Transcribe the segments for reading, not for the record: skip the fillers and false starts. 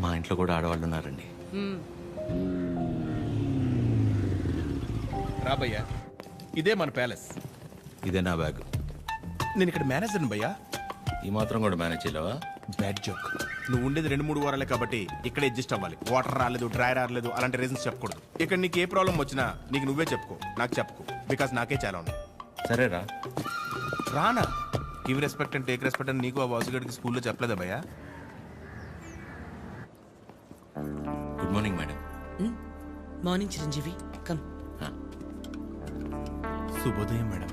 మా ఇంట్లో కూడా ఆడవాళ్ళు ఉన్నారండి. రాబయ్యా, ఇదే మన ప్యాలెస్. ఇదే నా బ్యాగ్. నేను ఇక్కడ మేనేజర్ని భయ్యా. ఈ మాత్రం కూడా మేనేజ్ చేయలేవా? Bad joke. నువ్వు ఉండేది 2-3 వారాలే కాబట్టి ఇక్కడ అడ్జస్ట్ అవ్వాలి. వాటర్ రాలేదు, డ్రై రాలేదు అలాంటి రీజన్స్ చెప్పకూడదు. ఇక్కడ నీకు ఏ ప్రాబ్లం వచ్చినా నీకు నువ్వే చెప్పుకో, నాకు చెప్పుకో. బికాస్ నాకే చాలా ఉన్నాయి. సరేరా. రానా give respect and take respect అని నీకు ఆ వాసుగడికి స్కూల్లో చెప్పలేదా భయ్యా? Good morning madam. Morning Chiranjeevi, come. శుభోదయం మేడం.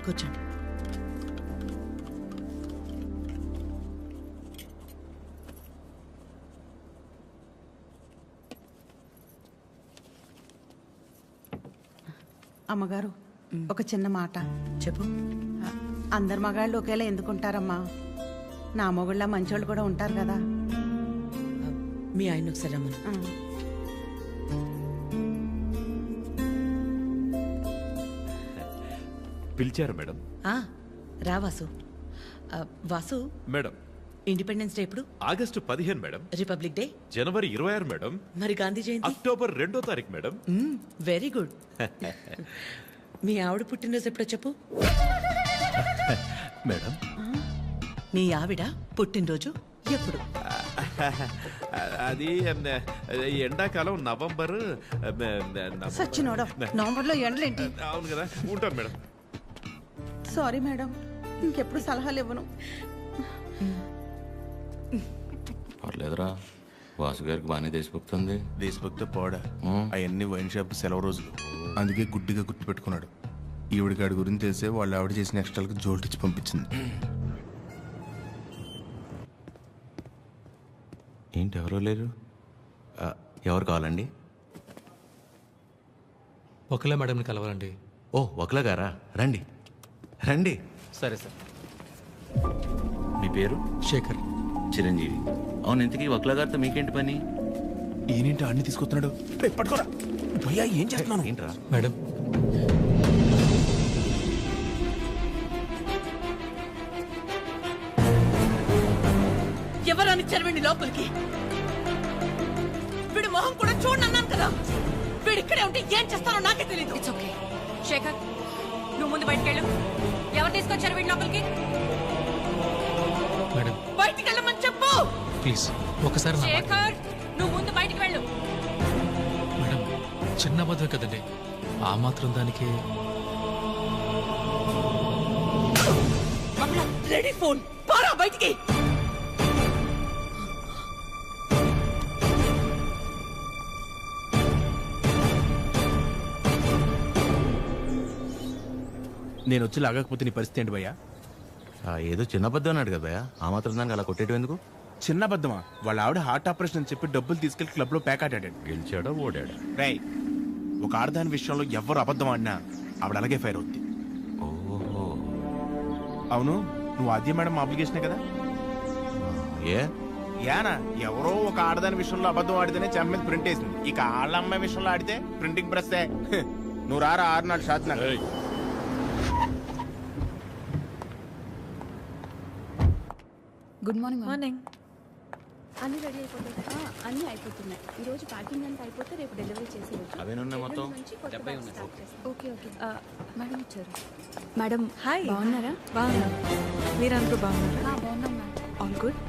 కూర్చోండి. అమ్మగారు, ఒక చిన్న మాట చెప్పు. అందరు మగాళ్ళు ఒకేలా ఎందుకుంటారమ్మా? నా మొగుళ్ళ మంచోళ్ళు కూడా ఉంటారు కదా. మీ ఆయన ఒకసారి రమ్మను. పిలిచారు మేడం. రా Vasu. Vasu, madam independence day ఎప్పుడు? August 15 madam. రిపబ్లిక్ డే జనవరి 26 మేడం. మరి గాంధీ జయంతి? అక్టోబర్ 2వ తారీఖు మేడం. Very good. మీ ఆవిడ పుట్టినరోజు ఎప్పుడో చెప్పు. మేడం మీ ఆవిడ పుట్టినరోజు ఎప్పుడు? అది ఎండాకాలం నవంబర్. సచ్చినోడా, నవంబర్లో ఎండలేంటి? అవును కదా, ఉంటాను మేడం. సారీ మేడం, ఇంకెప్పుడు సలహాలు ఇవ్వను. పర్లేదురా, వాసు గారికి బాగానే దేశభక్తుంది. దేశభక్తి పోడా, అవన్నీ వైన్ షాప్ సెలవు రోజులు, అందుకే గుడ్డిగా గుర్తు పెట్టుకున్నాడు. ఈవిడికాడి గురించి తెలిసే వాళ్ళు ఆవిడ చేసిన ఎక్స్ట్రాలకి జోల్టిచ్చి పంపించింది. ఏంటి ఎవరో లేరు? ఎవరు కావాలండి? ఒకలా మేడంని కలవాలండి. ఓ ఒకలా గారా, రండి రండి. సరే సార్. మీ పేరు? శేఖర్. చిరంజీవి. అవును, ఇంతకీ ఒకలా గారితో మీకేంటి పని? ఈయనేంటి అన్ని తీసుకొస్తున్నాడు? పట్టుకోరా భయ్యా, ఏం చేస్తున్నాను? ఏంట్రా? మేడం ఎవరని చెరవండి లోపలికి. వీడి మొహం కూడా చూడండి అన్నాను కదా. వీడు ఇక్కడే ఉంటే ఏం చేస్తానో నాకే తెలియదు. It's okay. శేఖర్, నువ్వు ముందు బయటకెళ్ళు. ఎవరు తీసుకొచ్చారు వీడి లోపలికి? మేడం బయటికి వెళ్ళమని చెప్పు. ప్లీజ్ ఒకసారి నా మాట. శేఖర్, నువ్వు ముందు బయటికి వెళ్ళు. మేడం చిన్న అబద్ధం కదండి, ఆ మాత్రం దానికి. రెడీ ఫోన్ పారా బయటికి. నేను వచ్చి లాగకపోతే నీ పరిస్థితి ఏంటి భయ్యా? ఏదో చిన్న అబద్ధం అన్నాడు కదా భయ్యా, ఆ మాత్రం దానికి అలా కొట్టేయడం ఎందుకు? చిన్న అబద్ధమా? వాళ్ళ ఆవిడ హార్ట్ ఆపరేషన్ అని చెప్పి డబ్బులు తీసుకెళ్లి క్లబ్ లో ప్యాక్ ఆడాడు. గెలిచాడా ఓడాడా? రై, ఒక ఆడదాని విషయంలో ఎవరు అబద్ధం ఆడినా ఆవిడ అలాగే ఫైర్ అవుద్ది. ఓహో. అవును, నువ్వు ఆద్య మేడం అప్లికేషనే కదా? ఏ యానా, ఎవరో ఒక ఆడదాని విషయంలో అబద్ధం ఆడితేనే చెమ్మ మీద ప్రింట్ వేసింది. ఇక ఆళ్ళ అమ్మాయి విషయంలో ఆడితే ప్రింటింగ్ ప్రెస్. నువ్వు రారా 6 నాడు షాత్. Good morning. మార్నింగ్. అన్ని రెడీ అయిపోతాయి. అన్ని అయిపోతున్నాయి. ఈ రోజు ప్యాకింగ్ అంతా అయిపోతే రేపు డెలివరీ చేసేయచ్చు. అవేనున్నాయి మొత్తం? Okay okay. మేడం వచ్చారు. Madam hi. బాగున్నారా? బాగున్నా. మీరందరూ బాగున్నారా? బాగున్నాం మేడం. All good.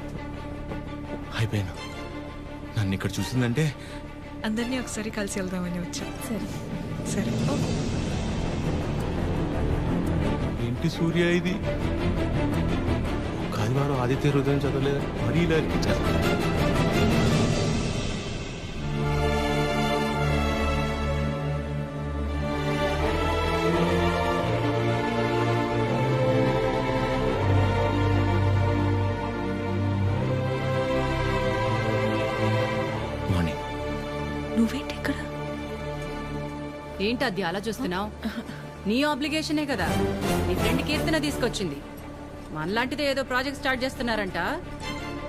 అయిపోయినా నన్ను ఇక్కడ చూసిందంటే అందరినీ ఒకసారి కలిసి వెళ్దామని వచ్చా. సరే సరే. ఏంటి సూర్య ఇది? ఆదివారం ఆదిత్య హృదయం చదవలేదు, మరీ ఇలా అనిపించారు. మార్నింగ్. నువ్వేంటి ఇక్కడ? ఏంటి అది అలా చూస్తున్నావు? నీ ఆబ్లిగేషనే కదా. నీ ఫ్రెండ్ కీర్తన తీసుకొచ్చింది. మనలాంటిదే ఏదో ప్రాజెక్ట్ స్టార్ట్ చేస్తున్నారంట.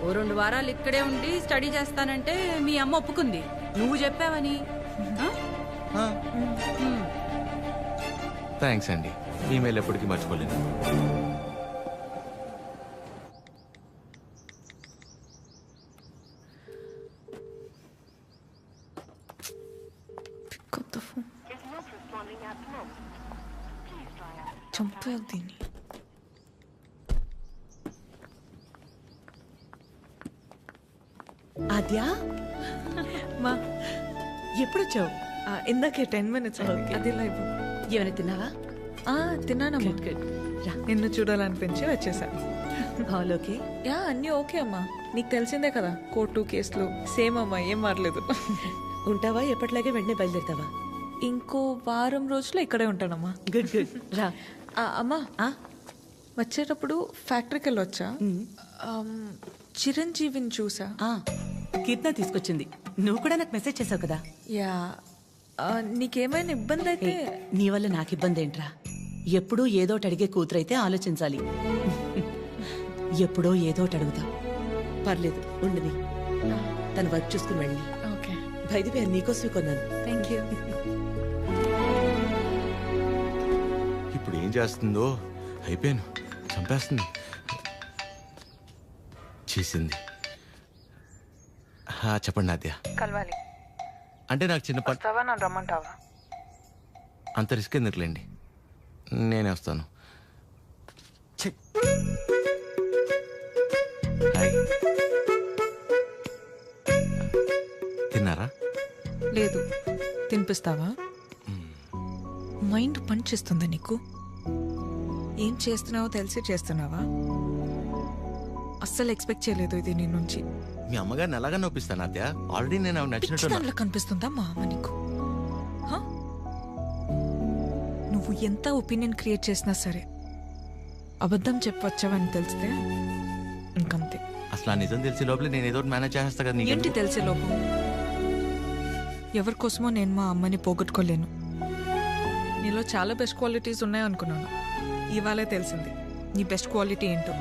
ఓ 2 వారాలు ఇక్కడే ఉండి స్టడీ చేస్తానంటే మీ అమ్మ ఒప్పుకుంది. నువ్వు చెప్పావని. థ్యాంక్స్ అండి, ఈమెయిల్ ఎప్పటికీ మర్చిపోలేదు. చంపేయాలి దీన్ని. ఆద్యా మా ఎప్పుడొచ్చావు? ఇందాకే 10 minutes అది లైవ్. ఏమైనా తిన్నావా? తిన్నానమ్మా. రా. నిన్ను చూడాలనిపించి వచ్చేసా. All okay? యా అన్నీ ఓకే అమ్మా. నీకు తెలిసిందే కదా, కోర్టు కేసులు సేమ్ అమ్మా, ఏం మారలేదు. ఉంటావా? ఎప్పటిలాగే వెంటనే బయలుదేరుతావా? ఇంకో వారం రోజులు ఇక్కడే ఉంటానమ్మా. Good good. రా. అమ్మా వచ్చేటప్పుడు ఫ్యాక్టరీకి వెళ్ళొచ్చా? చిరంజీవిని చూసా. కీర్తన తీసుకొచ్చింది. నువ్వు కూడా నాకు మెసేజ్ చేసావు కదా. యా నీకేమైనా ఇబ్బంది అయితే? నీ వల్ల నాకు ఇబ్బంది ఏంట్రా? ఎప్పుడూ ఏదోటి అడిగే కూతురైతే ఆలోచించాలి. ఎప్పుడో ఏదోటి అడుగుతావు. పర్లేదు ఉండని. తన వర్క్ చూసుకుని వెళ్ళి. ఓకే. బయటిపై నీకోసమే కొన్నాను. Thank you. ఇప్పుడు ఏం చేస్తుందో అయిపోయాను. చంపేస్తుంది. చేసింది. చెప్పండి ఆద్య. కలవాలి. అంటే నాకు చిన్న పని. వస్తావా? నన్ను రమ్మంటావా? అంత రిస్క్ ఎందుకులేండి, నేనే వస్తాను. ఛీ. హాయ్. తిన్నారా? లేదు. తినిపిస్తావా? మైండ్ పనిచేస్తుందా నీకు? ఏం చేస్తున్నావో తెలిసి చేస్తున్నావా? అస్సలు ఎక్స్పెక్ట్ చేయలేదు ఇది నీ నుంచి. మీ అమ్మగారిని ఎలాగా నొప్పిస్తాను ఆద్య? ఆల్రెడీ నేను ఆవిడ నచ్చినట్టు దానిలో కనిపిస్తుందా మా అమ్మ నీకు? హ? నువ్వు ఎంత ఒపీనియన్ క్రియేట్ చేసినా సరే అబద్ధం చెప్పవచ్చావని తెలిస్తే ఇంకంతే. అసలు ఆ నిజం తెలిసే లోపల నేను ఏదో మేనేజ్ చేస్తా కదా. ఏంటి నీకు తెలిసే లోపం? ఎవరి కోసమో నేను మా అమ్మని పోగొట్టుకోలేను. నీలో చాలా బెస్ట్ క్వాలిటీస్ ఉన్నాయనుకున్నాను. ఇవాళే తెలిసింది నీ బెస్ట్ క్వాలిటీ ఏంటో.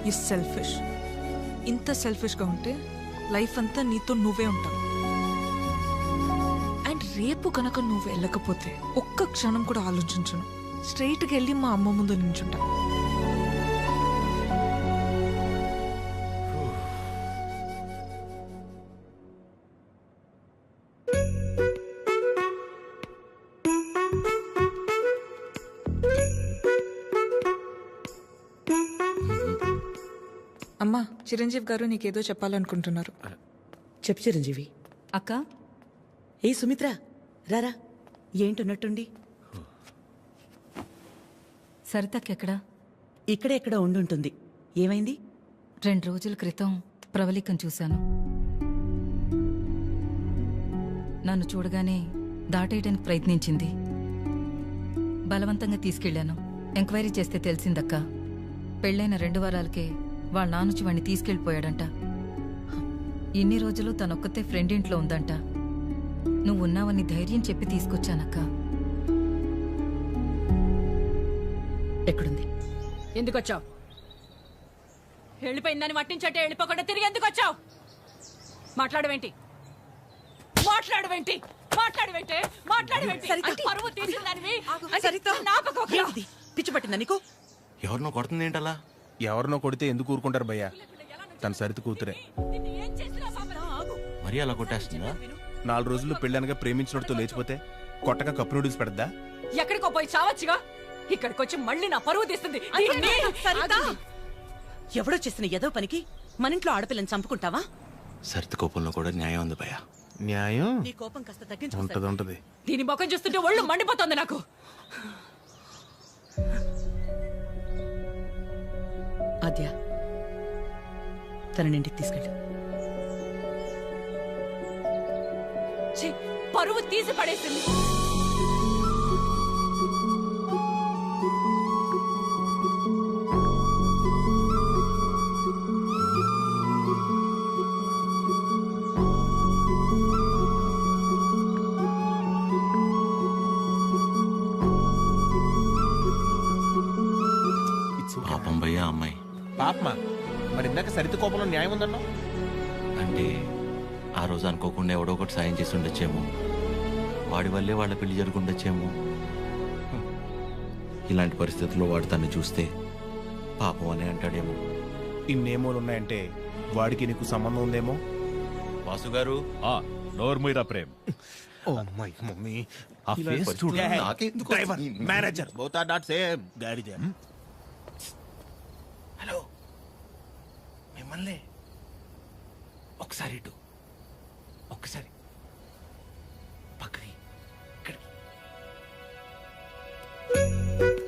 ఈ సెల్ఫిష్. ఇంత సెల్ఫిష్గా ఉంటే లైఫ్ అంతా నీతో నువ్వే ఉంటావు. అండ్ రేపు కనుక నువ్వు వెళ్ళకపోతే ఒక్క క్షణం కూడా ఆలోచించను. స్ట్రైట్గా వెళ్ళి మా అమ్మ ముందు నించుంటా. అమ్మా, చిరంజీవి గారు నీకేదో చెప్పాలనుకుంటున్నారు. చెప్పు చిరంజీవి. అక్క ఏ సుమిత్ర రారా. ఏంటున్నట్టుండి? సరితక్కెక్కడా? ఇక్కడే ఎక్కడ ఉండుంటుంది. ఏమైంది? 2 రోజుల క్రితం ప్రవళికం చూశాను. నన్ను చూడగానే దాటేయడానికి ప్రయత్నించింది. బలవంతంగా తీసుకెళ్లాను. ఎంక్వైరీ చేస్తే తెలిసిందక్క, పెళ్ళైన 2 వారాలకే వాళ్ళ నానుచి వాణ్ణి తీసుకెళ్లిపోయాడంట. ఇన్ని రోజులు తనొక్కతే ఫ్రెండ్ ఇంట్లో ఉందంట. నువ్వు ఉన్నావని ధైర్యం చెప్పి తీసుకొచ్చానక్క. ఎక్కడుంది? ఎందుకు వచ్చావు? వెళ్ళిపోయిందని మట్టించట్టే వెళ్ళిపోకుండా తిరిగి ఎందుకు వచ్చావు? మాట్లాడవేంటి? మాట్లాడవేంటి? మాట్లాడవేంటి? మాట్లాడవేంటి? పరువు తీసిందానివి. ఏంటిది? పిచ్చి పట్టిందా నీకు? ఎవరినో కొడుతుంది ఏంటలా? ఎవరినో కొడితే ఎందుకు ఊరుకుంటారు భయ్యా? తన సరిత కూతురే. మరీ అలా కొట్టేస్తుందా? 4 రోజుల్లో పెళ్ళనగా ప్రేమించినోడితో లేచిపోతే కొట్టగా కప్పు నూడిల్స్ పెడద్దా? ఎక్కడికో పోయి చావచ్చుగా. ఇక్కడికి వచ్చి మళ్ళీ నా పరువు తీస్తుంది. ఎవడో చేసిన ఏదో పనికి మన ఇంట్లో ఆడపిల్లని చంపుకుంటావా? సరిత కోపంలో కూడా న్యాయం ఉంది భయ్యా. న్యాయం నీ కోపం కాస్త తగ్గించు. ఉంటది. దీని ముఖం చూస్తుంటే ఒళ్ళు మండిపోతుంది నాకు. ఆద్య, తనని ఇంటికి తీసుకెళ్ళు. ఛీ, పరువు తీసి పడేసింది. పాపం భయ్యా అమ్మాయి. పాపమా? మరి ఇందాక సరిత కోపంలో న్యాయం ఉందన్నా? అంటే ఆ రోజు అనుకోకుండా ఎవడో ఒకటి సాయం చేసి ఉండొచ్చేమో. వాడి వల్లే వాళ్ళ పెళ్లి జరుగుండొచ్చేమో. ఇలాంటి పరిస్థితుల్లో వాడు తను చూస్తే పాపం అని అంటాడేమో. ఇన్నేమోలు ఉన్నాయంటే వాడికి నీకు సంబంధం ఉందేమో. వాసు గారు, నోర్మీరా ప్రేమ్. ఓ మై మమ్మీ ఆ face చూడు, నాకెందుకు driver manager both are not same గాడిదే. హలో మిమ్మల్ని ఒకసారి ఇటు ఒక్కసారి